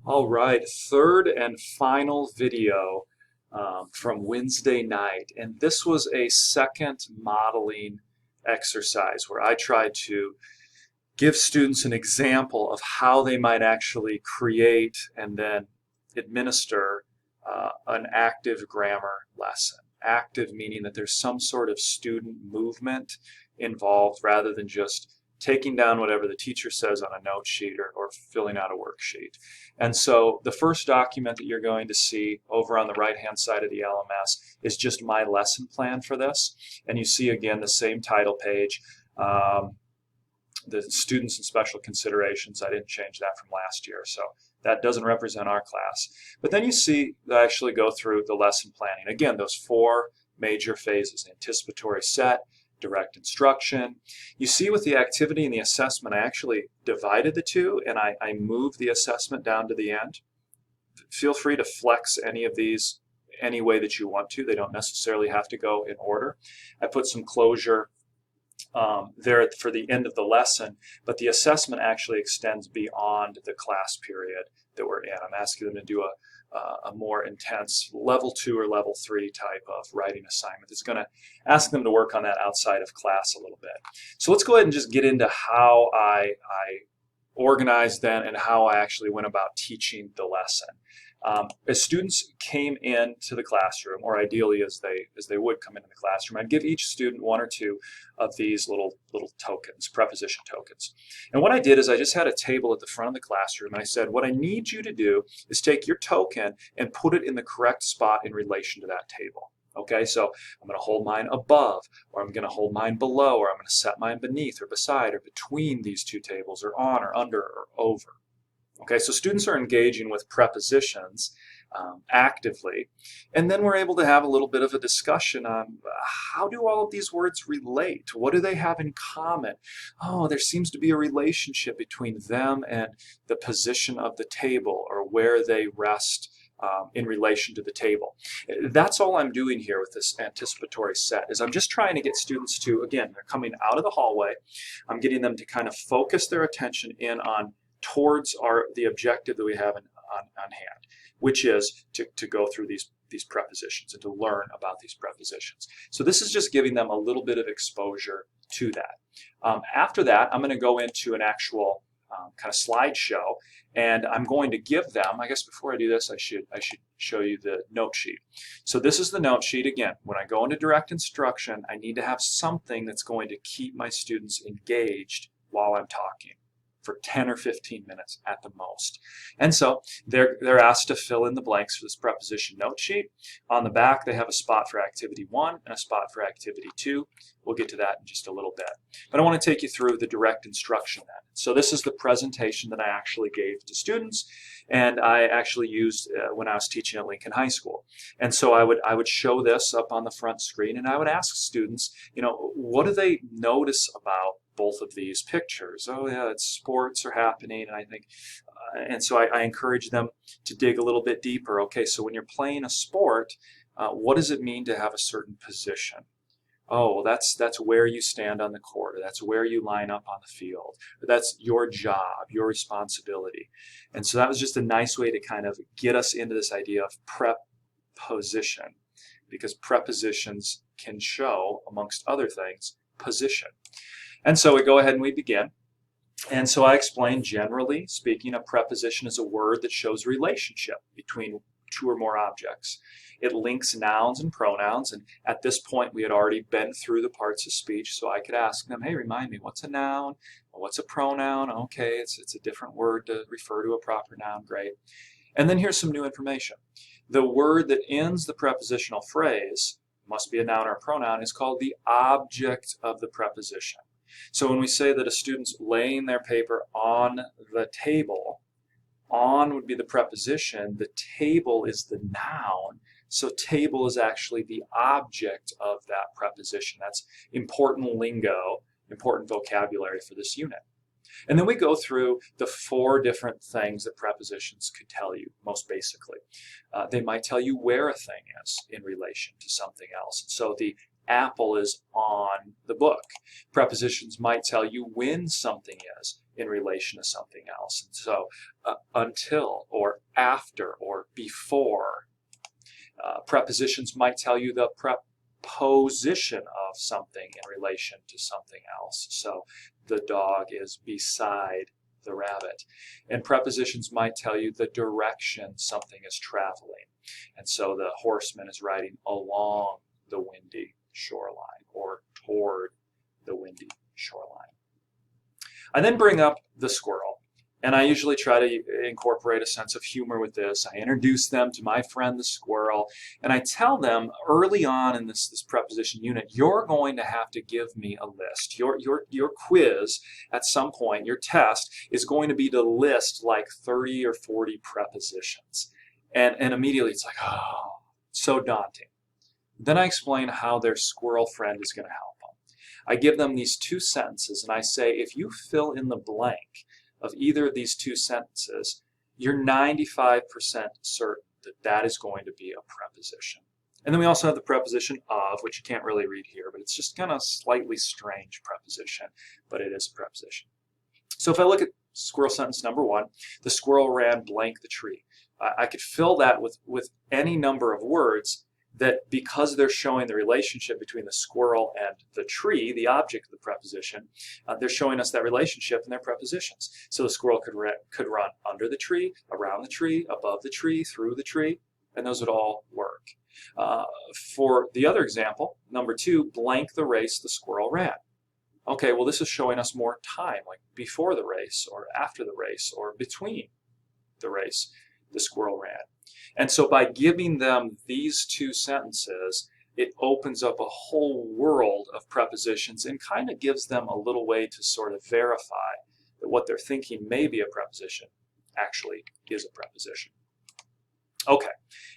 All right, third and final video from Wednesday night. And this was a second modeling exercise where I tried to give students an example of how they might actually create and then administer an active grammar lesson. Active meaning that there's some sort of student movement involved rather than just taking down whatever the teacher says on a note sheet or filling out a worksheet. And so the first document that you're going to see over on the right-hand side of the LMS is just my lesson plan for this. And you see again the same title page. The students and special considerations, I didn't change that from last year, so that doesn't represent our class. But then you see I actually go through the lesson planning. Again, those four major phases: anticipatory set, direct instruction. You see with the activity and the assessment, I actually divided the two and I moved the assessment down to the end. Feel free to flex any of these any way that you want to. They don't necessarily have to go in order. I put some closure there for the end of the lesson, but the assessment actually extends beyond the class period that we're in. I'm asking them to do a more intense level 2 or level 3 type of writing assignment. It's going to ask them to work on that outside of class a little bit. So let's go ahead and just get into how I organized then and how I actually went about teaching the lesson. As students came into the classroom, or ideally as they would come into the classroom, I'd give each student one or two of these little tokens, preposition tokens. And what I did is I just had a table at the front of the classroom, and I said, what I need you to do is take your token and put it in the correct spot in relation to that table. Okay, so I'm going to hold mine above, or I'm going to hold mine below, or I'm going to set mine beneath or beside or between these two tables, or on or under or over. Okay, so students are engaging with prepositions actively, and then we're able to have a little bit of a discussion on how do all of these words relate? What do they have in common? Oh, there seems to be a relationship between them and the position of the table, or where they rest in relation to the table. That's all I'm doing here with this anticipatory set, is I'm just trying to get students to, again, they're coming out of the hallway, I'm getting them to kind of focus their attention in on towards the objective that we have on hand, which is to go through these prepositions and to learn about these prepositions. So this is just giving them a little bit of exposure to that. After that, I'm going to go into an actual kind of slideshow, and I'm going to give them, I guess before I do this, I should show you the note sheet. So this is the note sheet. Again, when I go into direct instruction, I need to have something that's going to keep my students engaged while I'm talking, for 10 or 15 minutes at the most. And so they're asked to fill in the blanks for this preposition note sheet. On the back, they have a spot for activity 1 and a spot for activity 2. We'll get to that in just a little bit. But I want to take you through the direct instruction then. So this is the presentation that I actually gave to students, and I actually used when I was teaching at Lincoln High School. And so I would show this up on the front screen, and I would ask students, what do they notice about both of these pictures? Oh yeah, it's sports are happening, and I think, and so I encourage them to dig a little bit deeper. Okay, so when you're playing a sport, what does it mean to have a certain position? Oh, well, that's where you stand on the court, or that's where you line up on the field, or that's your job, your responsibility. And so that was just a nice way to kind of get us into this idea of preposition, because prepositions can show, amongst other things, position. And so we go ahead and we begin. And so I explain, generally speaking, a preposition is a word that shows relationship between two or more objects. It links nouns and pronouns, and at this point we had already been through the parts of speech, so I could ask them, hey, remind me, what's a noun? What's a pronoun? Okay, it's a different word to refer to a proper noun, great. And then here's some new information. The word that ends the prepositional phrase, must be a noun or a pronoun, is called the object of the preposition. So when we say that a student's laying their paper on the table, on would be the preposition, the table is the noun, so table is actually the object of that preposition. That's important lingo, important vocabulary for this unit. And then we go through the 4 different things that prepositions could tell you, most basically. They might tell you where a thing is in relation to something else. So the apple is on the book. Prepositions might tell you when something is in relation to something else. And so until or after or before. Prepositions might tell you the preposition of something in relation to something else. So the dog is beside the rabbit. And prepositions might tell you the direction something is traveling. And so the horseman is riding along the windy shoreline or toward the windy shoreline. I then bring up the squirrel, and I usually try to incorporate a sense of humor with this. I introduce them to my friend the squirrel, and I tell them early on in this preposition unit, you're going to have to give me a list. Your quiz at some point, your test, is going to be to list like 30 or 40 prepositions. And immediately it's like, oh, so daunting. Then I explain how their squirrel friend is going to help them. I give them these two sentences, and I say, if you fill in the blank of either of these two sentences, you're 95% certain that that is going to be a preposition. And then we also have the preposition of, which you can't really read here, but it's just kind of slightly strange preposition, but it is a preposition. So if I look at squirrel sentence number 1, the squirrel ran blank the tree. I could fill that with any number of words that, because they're showing the relationship between the squirrel and the tree, the object of the preposition, they're showing us that relationship in their prepositions. So the squirrel could run under the tree, around the tree, above the tree, through the tree, and those would all work. For the other example, number 2, blank the race the squirrel ran. Okay, well this is showing us more time, like before the race, or after the race, or between the race the squirrel ran. And so by giving them these two sentences, it opens up a whole world of prepositions and kind of gives them a little way to sort of verify that what they're thinking may be a preposition actually is a preposition. Okay,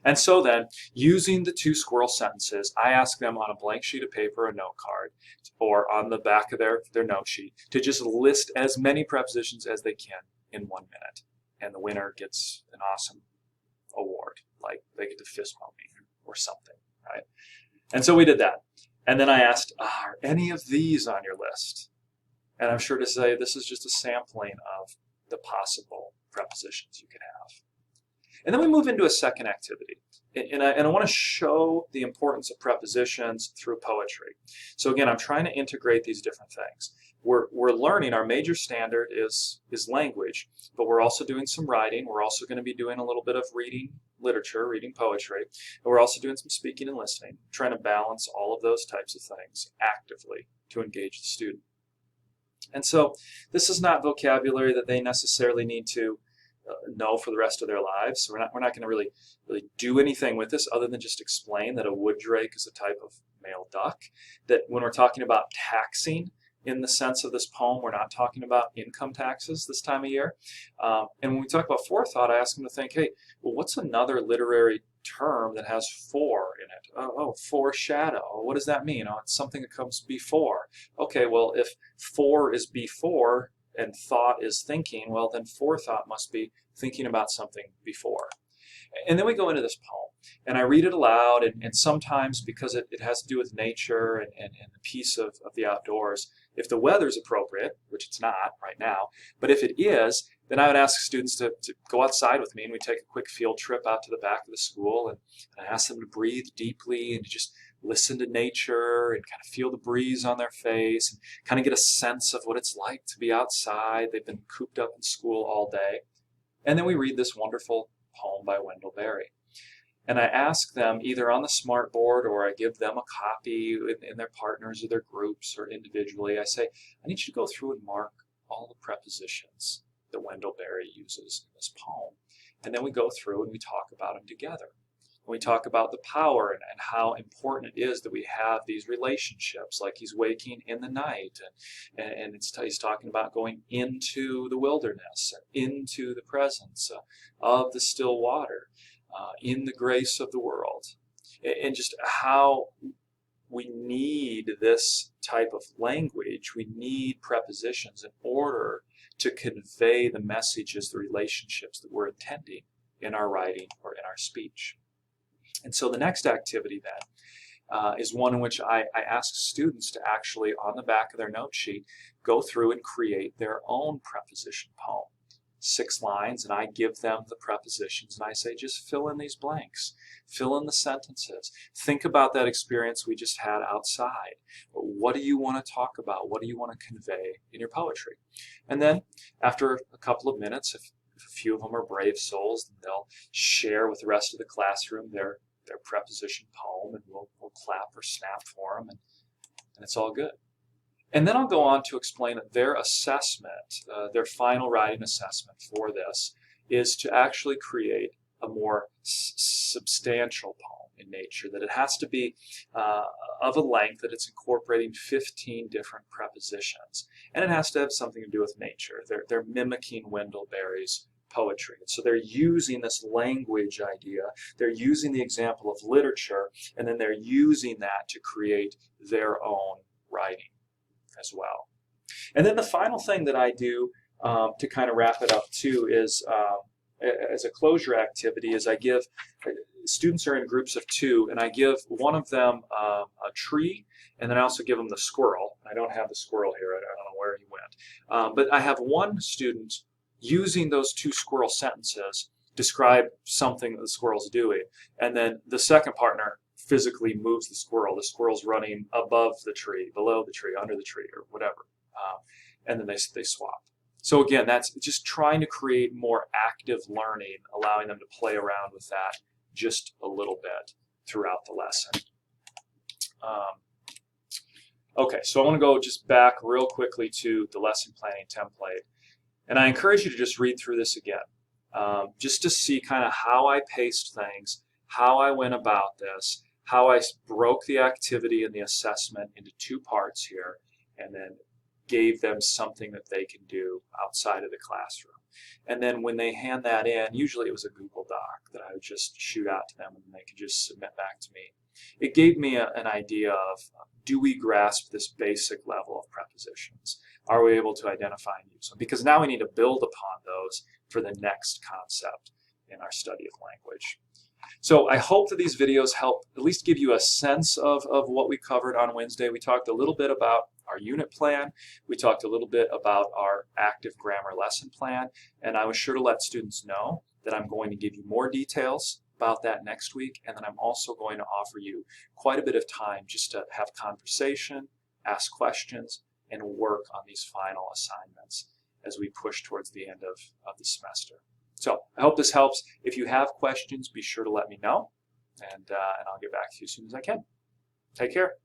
and so then, using the two squirrel sentences, I ask them on a blank sheet of paper, a note card, or on the back of their note sheet, to just list as many prepositions as they can in 1 minute. And the winner gets an awesome award, like they get to fist bump me or something, right? And so we did that. And then I asked, are any of these on your list? And I'm sure to say this is just a sampling of the possible prepositions you could have. And then we move into a second activity. And I want to show the importance of prepositions through poetry. So again, I'm trying to integrate these different things. We're learning, our major standard is language, but we're also doing some writing. We're also going to be doing a little bit of reading literature, reading poetry, and we're also doing some speaking and listening, trying to balance all of those types of things actively to engage the student. And so this is not vocabulary that they necessarily need to know for the rest of their lives. So we're not going to really do anything with this other than just explain that a wood drake is a type of male duck, that when we're talking about taxing in the sense of this poem, we're not talking about income taxes this time of year. And when we talk about forethought, I ask them to think, hey, well, what's another literary term that has for in it? Oh, foreshadow. What does that mean? Oh, it's something that comes before. Okay, well, if for is before and thought is thinking, well, then forethought must be thinking about something before. And then we go into this poem, and I read it aloud, and sometimes, because it has to do with nature and the peace of the outdoors, if the weather's appropriate, which it's not right now, but if it is, then I would ask students to go outside with me, and we take a quick field trip out to the back of the school, and I ask them to breathe deeply and to just listen to nature and kind of feel the breeze on their face and kind of get a sense of what it's like to be outside. They've been cooped up in school all day. And then we read this wonderful poem by Wendell Berry. And I ask them either on the smart board or I give them a copy in their partners or their groups or individually. I say, I need you to go through and mark all the prepositions that Wendell Berry uses in this poem. And then we go through and we talk about them together. We talk about the power and how important it is that we have these relationships, like he's waking in the night, and he's talking about going into the wilderness, into the presence of the still water, in the grace of the world, and just how we need this type of language. We need prepositions in order to convey the messages, the relationships that we're intending in our writing or in our speech. And so the next activity then is one in which I ask students to actually, on the back of their note sheet, go through and create their own preposition poem. 6 lines, and I give them the prepositions, and I say, just fill in these blanks. Fill in the sentences. Think about that experience we just had outside. What do you want to talk about? What do you want to convey in your poetry? And then after a couple of minutes, if a few of them are brave souls, they'll share with the rest of the classroom their preposition poem, and we'll clap or snap for them, and it's all good. And then I'll go on to explain that their assessment, their final writing assessment for this, is to actually create a more substantial poem in nature, that it has to be of a length that it's incorporating 15 different prepositions. And it has to have something to do with nature. They're mimicking Wendell Berry's poetry. So they're using this language idea, they're using the example of literature, and then they're using that to create their own writing as well. And then the final thing that I do to kind of wrap it up too is as a closure activity is I give, students are in groups of 2, and I give one of them a tree, and then I also give them the squirrel. I don't have the squirrel here, I don't know where he went. But I have one student using those 2 squirrel sentences describe something that the squirrel's doing, and then the second partner physically moves the squirrel. The squirrel's running above the tree, below the tree, under the tree, or whatever. And then they swap. So again, that's just trying to create more active learning, allowing them to play around with that just a little bit throughout the lesson. Okay, so I want to go just back real quickly to the lesson planning template. And I encourage you to just read through this again, just to see kind of how I paced things, how I went about this, how I broke the activity and the assessment into 2 parts here, and then gave them something that they can do outside of the classroom. And then when they hand that in, usually it was a Google Doc that I would just shoot out to them and they could just submit back to me. It gave me an idea of, do we grasp this basic level of prepositions? Are we able to identify and use them? Because now we need to build upon those for the next concept in our study of language. So I hope that these videos help at least give you a sense of what we covered on Wednesday. We talked a little bit about our unit plan. We talked a little bit about our active grammar lesson plan. And I was sure to let students know that I'm going to give you more details about that next week. And then I'm also going to offer you quite a bit of time just to have conversation, ask questions, and work on these final assignments as we push towards the end of the semester. So I hope this helps. If you have questions, be sure to let me know, and I'll get back to you as soon as I can. Take care.